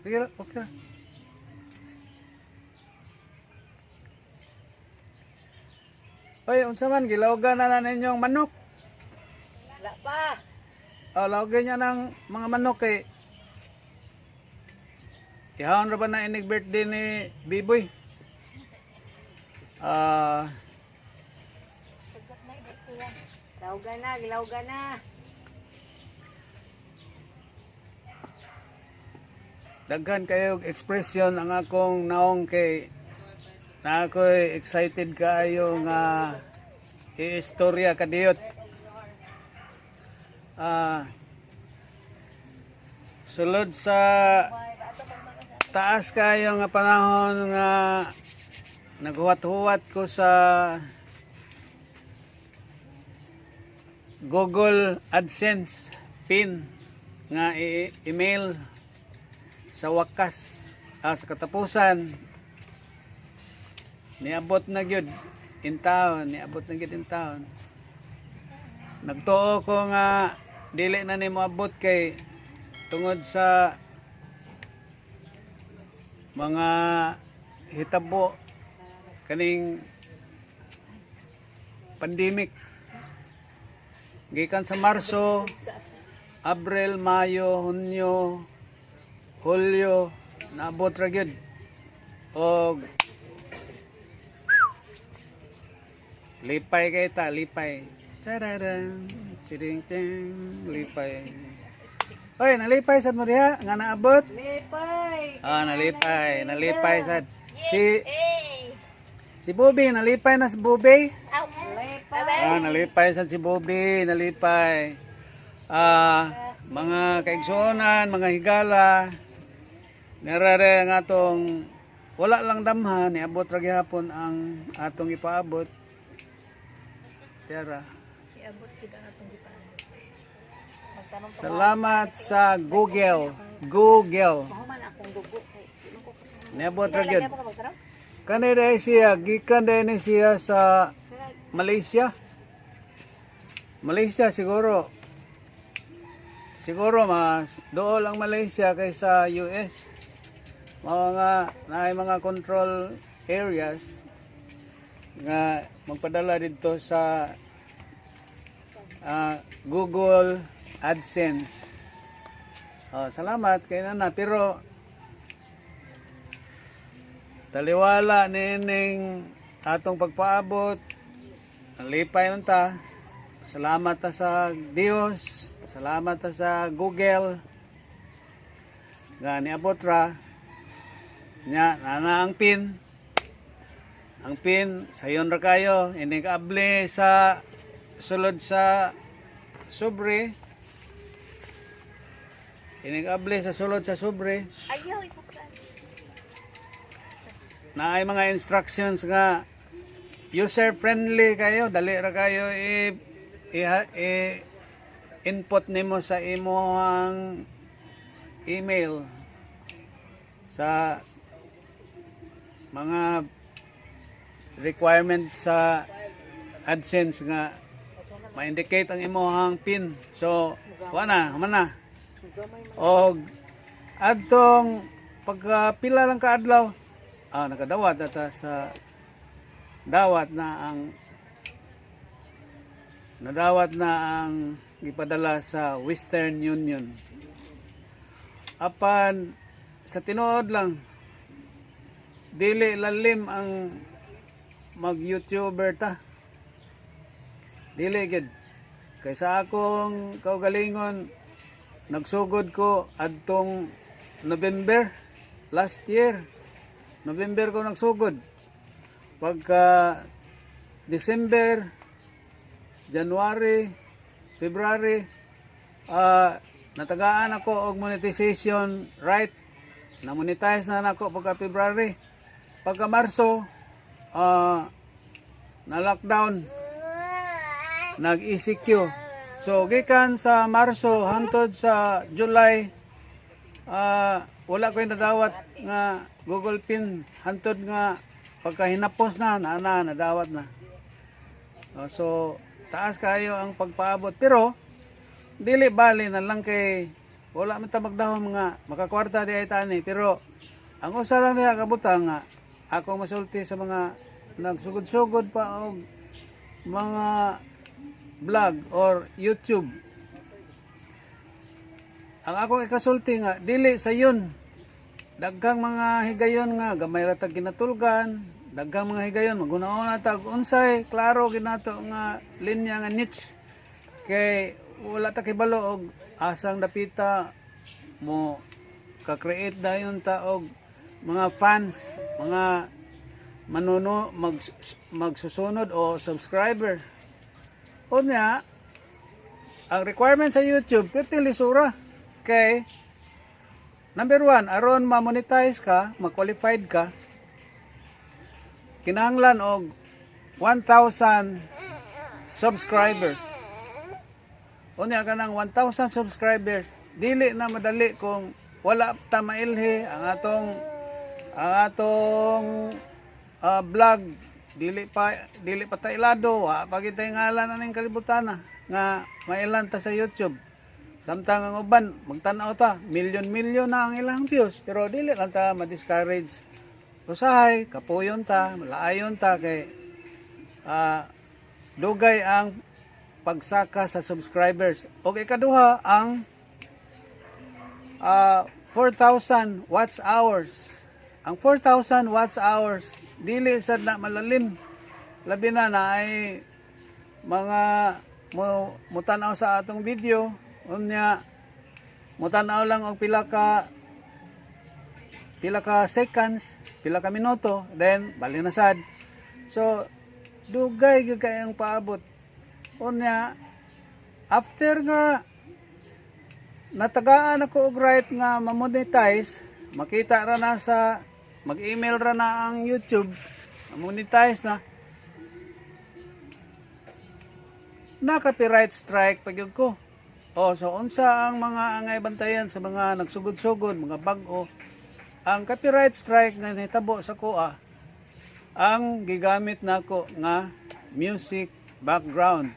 Sige lang, okay lang. Oy, unsa man gilawgan na ninyong manok? Wala pa. Lawgan niya ng mga manok kay ihawon ra ba na inig birthday ni Biboy? Sagot na ibig ko yan. Gilawgan na, gilawgan na. Daghan kayo expression ang akong naong kay na ako'y excited kaayo nga i-istorya kadiyot. Sulod sa taas kayo nga panahon nga naghuwat-huwat ko sa Google AdSense pin nga email sa wakas sa katapusan niabot na gyud in town, nagtuo ko nga dili na ni moabot kay tungod sa mga hitabo kaning pandemic gikan sa Marso, Abril, Mayo, Hunyo, Hulyo naabot ra gyud og lipay kay ta, lipay. Tararan, chiring-ting, lipay. Oy, nalipay sad mo diha nga naabot? Lipay. Nalipay sad. Si Bobby, nalipay na si Bobby? Lipay. Nalipay sad si Bobby, nalipay. Mga kaigsuonan, mga higala, narare ang atong wala lang damhan, niabot ra gihapon ang atong ipaabot. Tara. Iabot kita atong gipaabot. Magtanong Salamat sa Google. Google. man akong dugo kay Niabot ra gyud. magtanong. Kani dai siya, gikan dai ni siya sa Malaysia. Malaysia siguro. Siguro mas dool ang Malaysia kaysa US. Mga control areas nga magpadala dito sa Google AdSense. Salamat kay nana pero taliwala nining atong pagpaabot lipay man ta. Salamat ta sa Dios, salamat ta sa Google nga niabot ra nya nana ang pin. Ang pin, sayon ra kayo, inigable sa sulod sa sobre. Inigable sa sulod sa sobre. Ayaw ipukran. Na ay mga instructions nga user friendly kayo, dali ra kayo input nimo sa imong email sa mga requirement sa AdSense nga ma-indicate ang imong pin. So, wala na. Og adtong pagpila lang ka adlaw, nakadawat ata sa nadawat na ang gipadala sa Western Union. Apan sa tinuod lang dili lalim ang mag-YouTuber ta. Dili gid. Kaysa akong kaugalingon nagsugod ko adtong November last year. November ko nagsugod. Pagka December, January, February, natagaan ako og monetization right. Na-monetize na nako pagka February. Pagka Marso, na-lockdown, nag-ECQ. So, gikan sa Marso hangtod sa July, wala ko yung nadawat nga Google Pin. Hangtod nga pagkahinapos nadawat na. So, taas kayo ang pagpaabot. Pero, dili bali na lang kay wala man ta magdahom nga makakwarta di ay tani, pero ang usa lang niya kabutang nga ako masulti sa mga nagsugod-sugod pa og mga vlog or YouTube. Ang akong ikasulti nga dili sa yun. Daghang mga higayon nga gamay ra tag ginatulgan, daghang mga higayon maguna-una ta og unsay klaro ginato nga linya nga niche. Kay wala ta kibalo og asang dapita mo ka-create dayon ta og mga fans, mga magsusunod o subscriber. Unya, ang requirement sa YouTube, perti lisura. Kay, number 1, aron ma-monetize ka, ma-qualified ka, kinahanglan og 1,000 subscribers. Unya ka ng 1,000 subscribers, dili na madali kung wala ta mailhi ang atong vlog, dili pa tailado, wa pagitay ngalan aning kalibutan nga mailan ta sa YouTube. Samtang ang uban magtan-aw ta, milyon na ang ilang views, pero dili lang ta ma-discourage. Usahay kapuyon ta, malaayon ta kay dugay ang pagsaka sa subscribers. O ikaduha ang 4,000 watch hours. Ang 4,000 watch hours dili sad na malalim, labi na ay mga mutanaw sa atong video, unya mutanaw lang og pila ka seconds, pila ka minuto, then bali na sad. So dugay gyud kayang paabot. Unya after nga natagaan ako og right nga ma-monetize, makita ra na sa mag-email ra na ang YouTube, monetize na copyright strike pagyud ko. So unsa ang mga angay bantayan sa mga nagsugod-sugod, mga bag-o? Ang copyright strike nga nahitabo sa kuha, ang gigamit nako nga music background.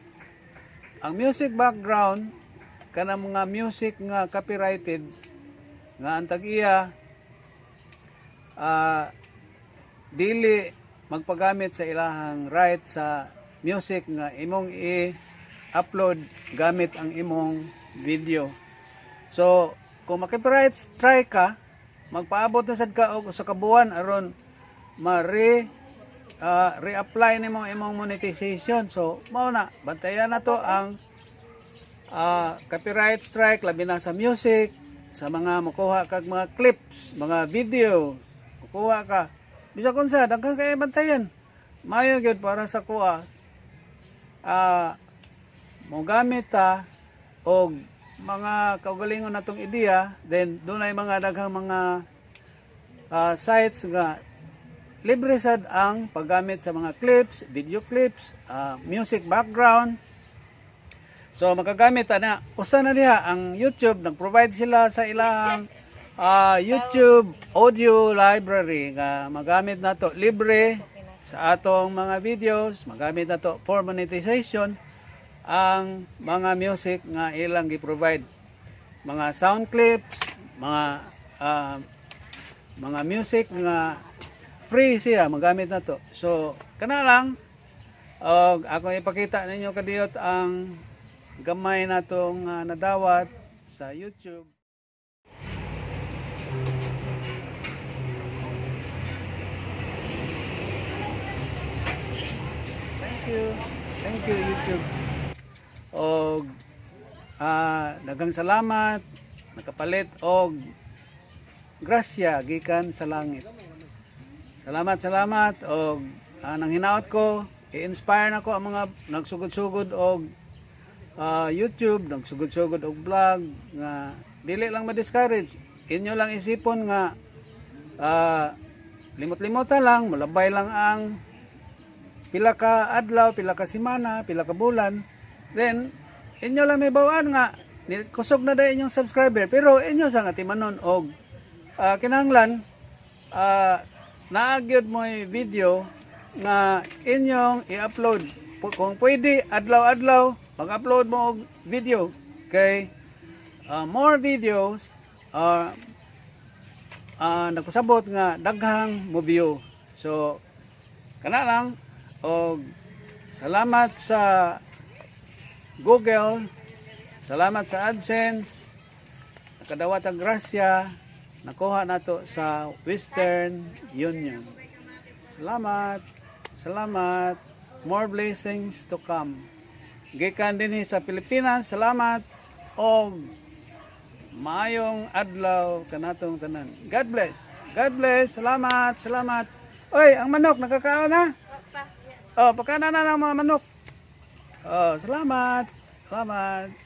Ang music background kana mga music nga copyrighted nga ang tag-iya dili magpagamit sa ilahang right sa music nga imong i-upload gamit ang imong video. So kung makipiright strike ka, magpaabot na sad ka og sa kabuan aron reapply nimo imong monetization. So mao na, bantayan na to ang copyright strike labi na sa music, sa mga makuha kag mga clips, mga video, makuha ka. Bisa kung sa, daghang kaya bantayan. Mayo gyud para sa kuha. Mo gamit ta og mga kaugalingon natong ideya, then dunay mga daghang mga sites nga libre sad ang paggamit sa mga clips, video clips, music background. So magagamit na usa na diha ang YouTube, nag-provide sila sa ilang YouTube audio library nga magamit nato libre sa atong mga videos, magamit nato for monetization ang mga music nga ilang gi-provide, mga sound clips, mga music nga free siya magamit nato. So kana lang ako ipakita ninyo kadiyot ang gamay natong nadawat sa YouTube. Thank you YouTube. Og daghang salamat, nakapalit og grasya gikan sa langit. Salamat og nang hinaot ko, i-inspire nako ang mga nagsugod-sugod og YouTube, nagsugod-sugod og vlog nga dili lang ma-discourage. Inyo lang isipon nga limot-limutan lang, malabay lang ang pila ka adlaw, pila ka semana, pila ka bulan. Then inyo lang may bawaan nga kusog na day inyong subscriber, pero inyo sa nga timanon og kinahanglan naagyod mo video nga inyong i-upload. Kung pwede adlaw-adlaw mag-upload mo og video kay more videos nagpasabot nga daghang mo view. So kana lang og salamat sa Google, salamat sa AdSense, nakadawat ang grasya, nakuha nato sa Western Union. Salamat, salamat, more blessings to come. Gikan din sa Pilipinas, salamat, og maayong adlaw kanatong tanan. God bless. God bless. Salamat, salamat. Oy, ang manok nakakaon na? Oh, pagkana na ng mga manok. Oh, salamat. Salamat.